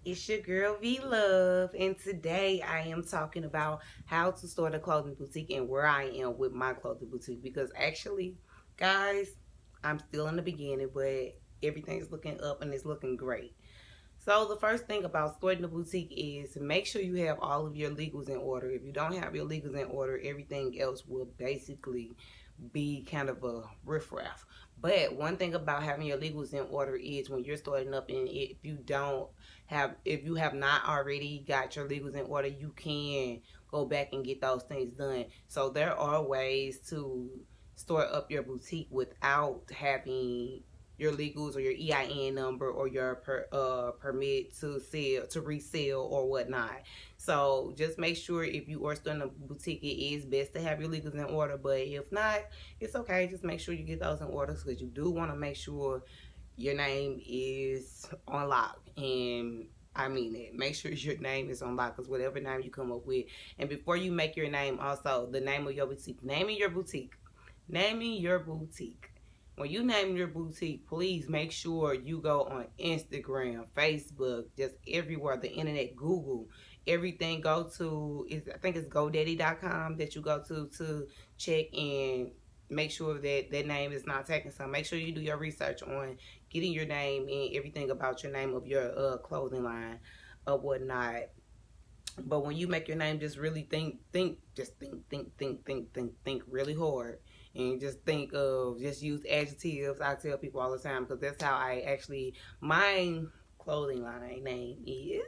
It's your girl V Love, and today I am talking about how to start a clothing boutique and where I am with my clothing boutique. Because actually, guys, I'm still in the beginning, but everything's looking up and it's looking great. So the first thing about starting a boutique is make sure you have all of your legals in order. If you don't have your legals in order, everything else will basically be kind of a riffraff. But one thing about having your legals in order is when you're starting up, and if you have not already got your legals in order, you can go back and get those things done. So there are ways to start up your boutique without having your legals or your EIN number or your permit to sell, to resell or whatnot. So just make sure if you are starting a boutique, it is best to have your legals in order. But if not, it's okay. Just make sure you get those in order because you do want to make sure your name is on lock. And I mean it. Make sure your name is on lock because whatever name you come up with. And before you make your name, also the name of your boutique. Naming your boutique. Naming your boutique. When you name your boutique, please make sure you go on Instagram, Facebook, just everywhere, the internet, Google, everything. Go to, I think it's GoDaddy.com that you go to check and make sure that that name is not taken. So make sure you do your research on getting your name and everything about your name of your clothing line or whatnot. But when you make your name, just really think really hard. And just think of, just use adjectives. I tell people all the time because that's how I actually, my clothing line name is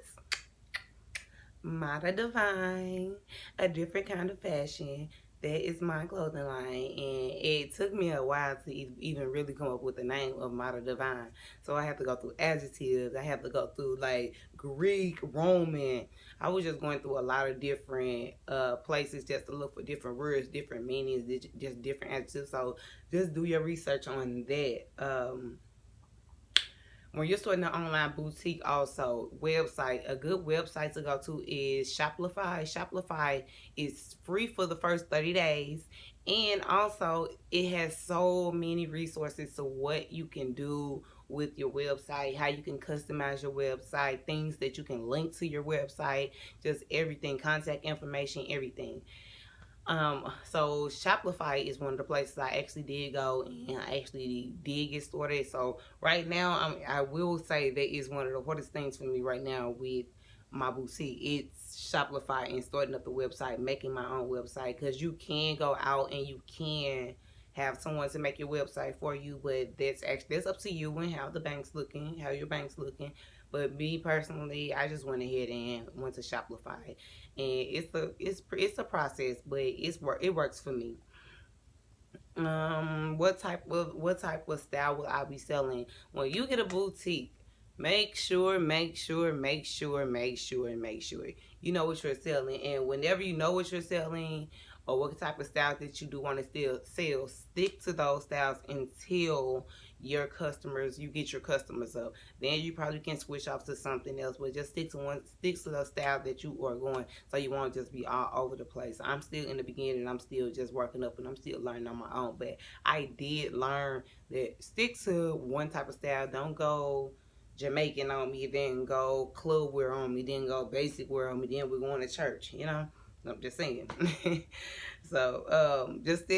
Mata Divine, a different kind of fashion. That is my clothing line, and it took me a while to even really come up with the name of Mata Divine. So I have to go through adjectives. I have to go through like Greek, Roman. I was just going through a lot of different places just to look for different words, different meanings, just different adjectives. So just do your research on that. When you're starting an online boutique, also website, a good website to go to is Shopify. Shopify is free for the first 30 days, and also it has so many resources to what you can do with your website, how you can customize your website, things that you can link to your website, just everything, contact information, everything. So Shopify is one of the places I actually did go and I actually did get started. So right now, I will say that is one of the hardest things for me right now with my boutique. It's Shopify and starting up the website, making my own website, because you can go out and you can have someone to make your website for you, but that's up to you and how the bank's looking, how your bank's looking. But me personally, I just went ahead and went to Shopify, and it's a process, but it works for me. What type of style will I be selling? When you get a boutique, make sure you know what you're selling. And whenever you know what you're selling or what type of styles that you do want to still sell, stick to those styles until you get your customers up. Then you probably can switch off to something else, but just stick to the style that you are going, so you won't just be all over the place. I'm still in the beginning. I'm still just working up and I'm still learning on my own, but I did learn that stick to one type of style. Don't go Jamaican on me, then go club wear on me, then go basic wear on me, then we're going to church, I'm just saying. So just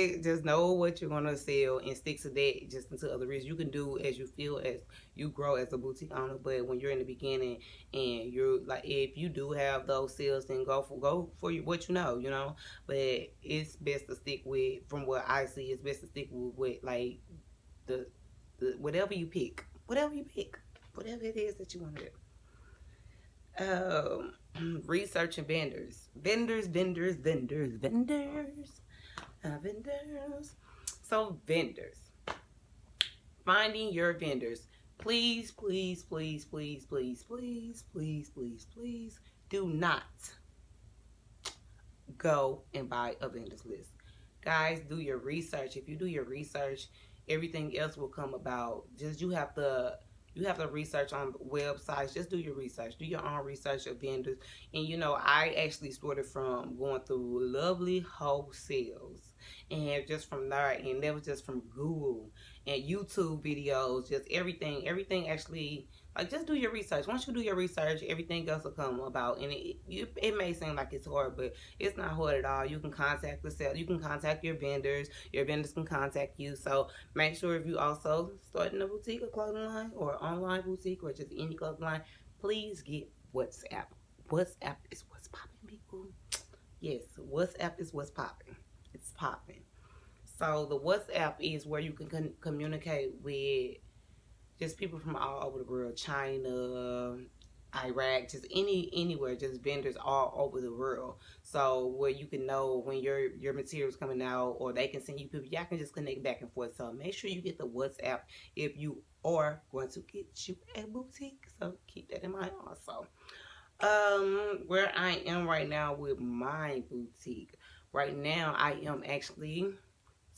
know what you're gonna sell and stick to that. Just until other reasons, you can do as you feel as you grow as a boutique owner. But when you're in the beginning and you're like, if you do have those sales, then go for what you know. But it's best to stick with, from what I see, it's best to stick with like the whatever you pick, whatever it is that you want to do. Researching vendors. So vendors, finding your vendors. Please, please, please, please, please, please, please, please, please, do not go and buy a vendors list. Guys, do your research. If you do your research, everything else will come about. Just you have to research on websites. Just do your research. Do your own research of vendors. And I actually started from going through Lovely Wholesales. And just from there, and that was just from Google and YouTube videos, just everything. Everything actually, Like, just do your research. Once you do your research, everything else will come about. And it may seem like it's hard, but it's not hard at all. You can contact the sale. You can contact your vendors. Your vendors can contact you. So make sure if you also starting a boutique, a clothing line, or online boutique, or just any clothing line, please get WhatsApp. WhatsApp is what's popping, people. Yes, WhatsApp is what's popping. It's popping. So the WhatsApp is where you can communicate with just people from all over the world, China, Iraq, just anywhere, just vendors all over the world. So where you can know when your material's coming out, or they can send you people. Y'all can just connect back and forth. So make sure you get the WhatsApp if you are going to get you a boutique. So keep that in mind also. Where I am right now with my boutique. Right now I am actually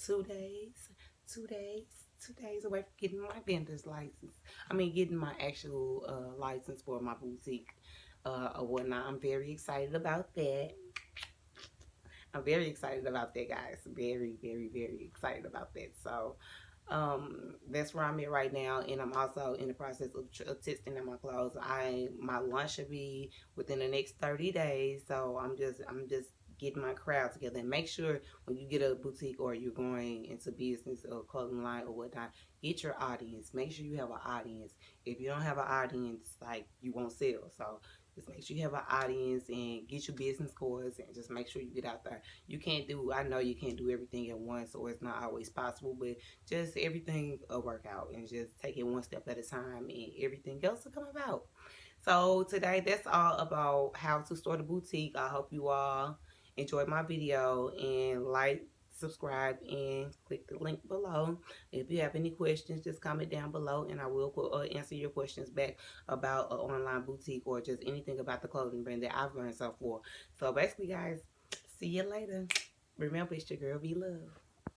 2 days, 2 days, 2 days away from getting my vendor's license. I mean, getting my actual license for my boutique or whatnot. I'm very excited about that. I'm very excited about that, guys. Very, very, very excited about that. So, that's where I'm at right now, and I'm also in the process of testing in my clothes. My launch should be within the next 30 days. So I'm just getting my crowd together. And make sure when you get a boutique or you're going into business or clothing line or whatnot, get your audience. Make sure you have an audience. If you don't have an audience, like, you won't sell. So just make sure you have an audience and get your business cards, and just make sure you get out there. I know you can't do everything at once, or it's not always possible, but just everything will work out, and just take it one step at a time, and everything else will come about. So today, that's all about how to start a boutique. I hope you all enjoyed my video, and like, subscribe, and click the link below. If you have any questions, just comment down below, and I will answer your questions back about an online boutique, or just anything about the clothing brand that I've learned so far. So basically, guys, see you later. Remember, it's your girl, Be Love.